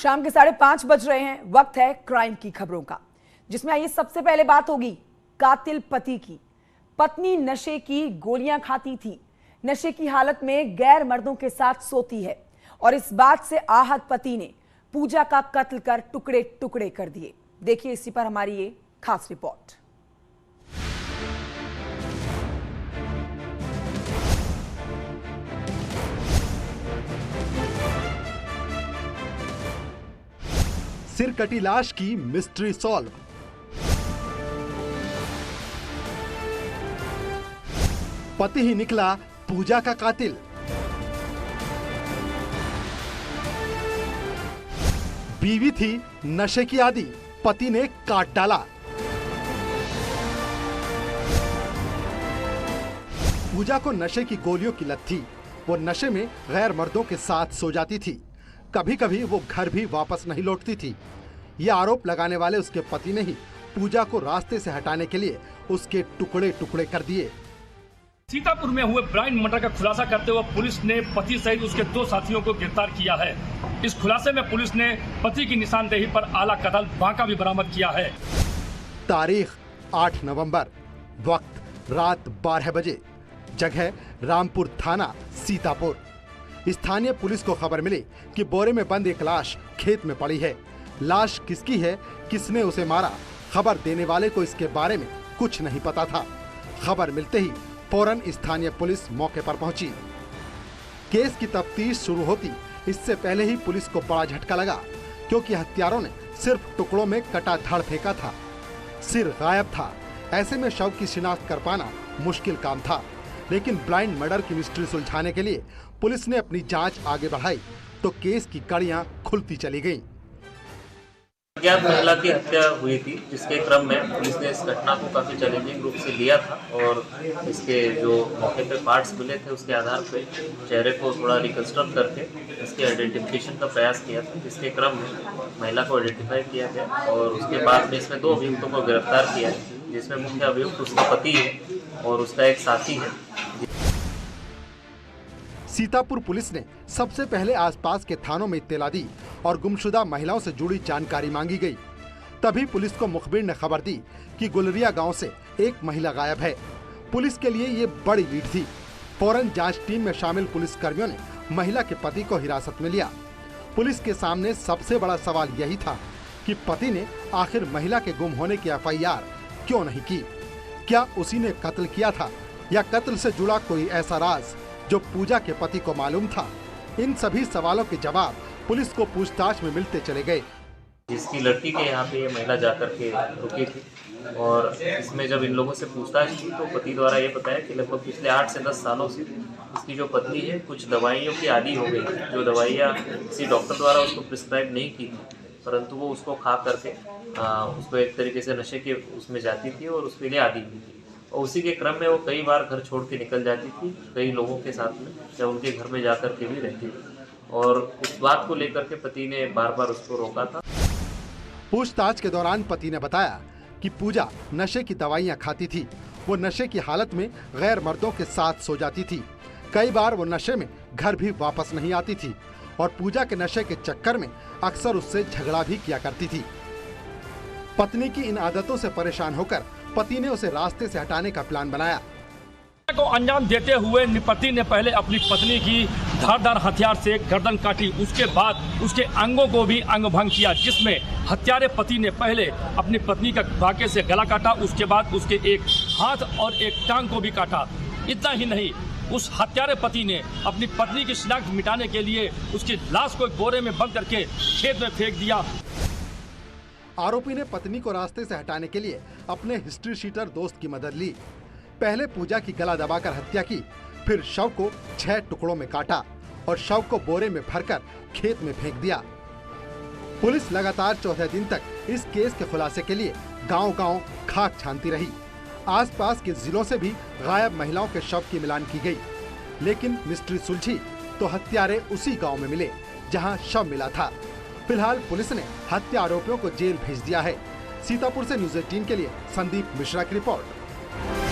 शाम के 5:30 बज रहे हैं। वक्त है क्राइम की खबरों का, जिसमें आइए सबसे पहले बात होगी कातिल पति की। पत्नी नशे की गोलियां खाती थी, नशे की हालत में गैर मर्दों के साथ सोती है और इस बात से आहत पति ने पूजा का कत्ल कर टुकड़े टुकड़े कर दिए। देखिए इसी पर हमारी ये खास रिपोर्ट। सिर कटी लाश की मिस्ट्री सॉल्व। पति ही निकला पूजा का कातिल। बीवी थी नशे की आदी, पति ने काट डाला। पूजा को नशे की गोलियों की लत थी। वो नशे में गैर मर्दों के साथ सो जाती थी। कभी कभी वो घर भी वापस नहीं लौटती थी। ये आरोप लगाने वाले उसके पति ने ही पूजा को रास्ते से हटाने के लिए उसके टुकड़े टुकड़े कर दिए। सीतापुर में हुए ब्रांड मर्डर का खुलासा करते हुए पुलिस ने पति सहित उसके 2 साथियों को गिरफ्तार किया है। इस खुलासे में पुलिस ने पति की निशानदेही पर आला कतल बांका भी बरामद किया है। तारीख 8 नवंबर, वक्त रात 12 बजे, जगह रामपुर थाना सीतापुर। स्थानीय पुलिस को खबर मिली कि बोरे में बंद एक लाश खेत में पड़ी है। लाश किसकी है, किसने उसे मारा, खबर देने वाले को इसके बारे में कुछ नहीं पता था। खबर मिलते ही फौरन स्थानीय पुलिस मौके पर पहुंची। केस की तफ्तीश शुरू होती इससे पहले ही पुलिस को बड़ा झटका लगा, क्योंकि हत्यारों ने सिर्फ टुकड़ों में कटा धड़ फेंका था। सिर गायब था। ऐसे में शव की शिनाख्त कर पाना मुश्किल काम था। लेकिन ब्लाइंड मर्डर की मिस्ट्री सुलझाने के लिए पुलिस ने अपनी जांच आगे बढ़ाई तो केस की कड़ियां खुलती चली गईं। अज्ञात महिला की हत्या हुई थी, जिसके क्रम में पुलिस ने इस घटना को काफी चैलेंजिंग रूप से लिया था और इसके जो मौके पे पार्ट्स मिले थे उसके आधार पे चेहरे को थोड़ा रिकंस्ट्रक्ट करके इसके आइडेंटिफिकेशन का प्रयास किया था, जिसके क्रम में महिला को आइडेंटिफाई किया गया और उसके बाद में इसमें 2 अभियुक्तों को गिरफ्तार किया है, जिसमें मुख्य अभियुक्त उसका पति है और उसका एक साथी है। सीतापुर पुलिस ने सबसे पहले आसपास के थानों में इत्तला दी और गुमशुदा महिलाओं से जुड़ी जानकारी मांगी गई। तभी पुलिस को मुखबिर ने खबर दी कि गुलरिया गांव से एक महिला गायब है। पुलिस के लिए ये बड़ी लीड थी। फौरन जांच टीम में शामिल पुलिस कर्मियों ने महिला के पति को हिरासत में लिया। पुलिस के सामने सबसे बड़ा सवाल यही था कि पति ने आखिर महिला के गुम होने की FIR क्यों नहीं की। क्या उसी ने कत्ल किया था या कत्ल से जुड़ा कोई ऐसा राज जो पूजा के पति को मालूम था। इन सभी सवालों के जवाब पुलिस को पूछताछ में मिलते चले गए। जिसकी लड़की के यहाँ पे ये महिला जाकर के रुकी थी और इसमें जब इन लोगों से पूछताछ की तो पति द्वारा ये बताया कि लगभग पिछले 8 से 10 सालों से इसकी जो पत्नी है कुछ दवाइयों की आदी हो गई, जो दवाइयाँ किसी डॉक्टर द्वारा उसको प्रिस्क्राइब नहीं की थी, परंतु वो उसको खा करके उसको एक तरीके से नशे के उसमें जाती थी और उसके लिए आदी हुई थी। और उसी के क्रम में वो कई बार घर छोड़ के निकल जाती थी, कई लोगों के साथ में, या उनके घर में जाकर के भी रहती थी और उस बात को लेकर के पति ने बार बार उसको रोका था। पूछताछ के दौरान पति ने बताया कि पूजा नशे की दवाइयां खाती थी। वो नशे की हालत में गैर मर्दों के साथ सो जाती थी। कई बार वो नशे में घर भी वापस नहीं आती थी और पूजा के नशे के चक्कर में अक्सर उससे झगड़ा भी किया करती थी। पत्नी की इन आदतों से परेशान होकर पति ने उसे रास्ते से हटाने का प्लान बनाया। को अंजाम देते हुए पति ने पहले अपनी पत्नी की धारदार हथियार से गर्दन काटी, उसके बाद उसके अंगों को भी अंग भंग किया, जिसमें हत्यारे पति ने पहले अपनी पत्नी का धागे से गला काटा, उसके बाद उसके एक हाथ और एक टांग को भी काटा। इतना ही नहीं, उस हत्यारे पति ने अपनी पत्नी की शिनाख्त मिटाने के लिए उसकी लाश को एक बोरे में बंद करके खेत में फेंक दिया। आरोपी ने पत्नी को रास्ते से हटाने के लिए अपने हिस्ट्री शीटर दोस्त की मदद ली। पहले पूजा की गला दबाकर हत्या की, फिर शव को 6 टुकड़ों में काटा और शव को बोरे में भरकर खेत में फेंक दिया। पुलिस लगातार 14 दिन तक इस केस के खुलासे के लिए गांव-गांव खाक छानती रही। आसपास के जिलों से भी गायब महिलाओं के शव की मिलान की गई, लेकिन मिस्ट्री सुलझी तो हत्यारे उसी गाँव में मिले जहाँ शव मिला था। फिलहाल पुलिस ने हत्या आरोपियों को जेल भेज दिया है। सीतापुर से न्यूज़ 18 के लिए संदीप मिश्रा की रिपोर्ट।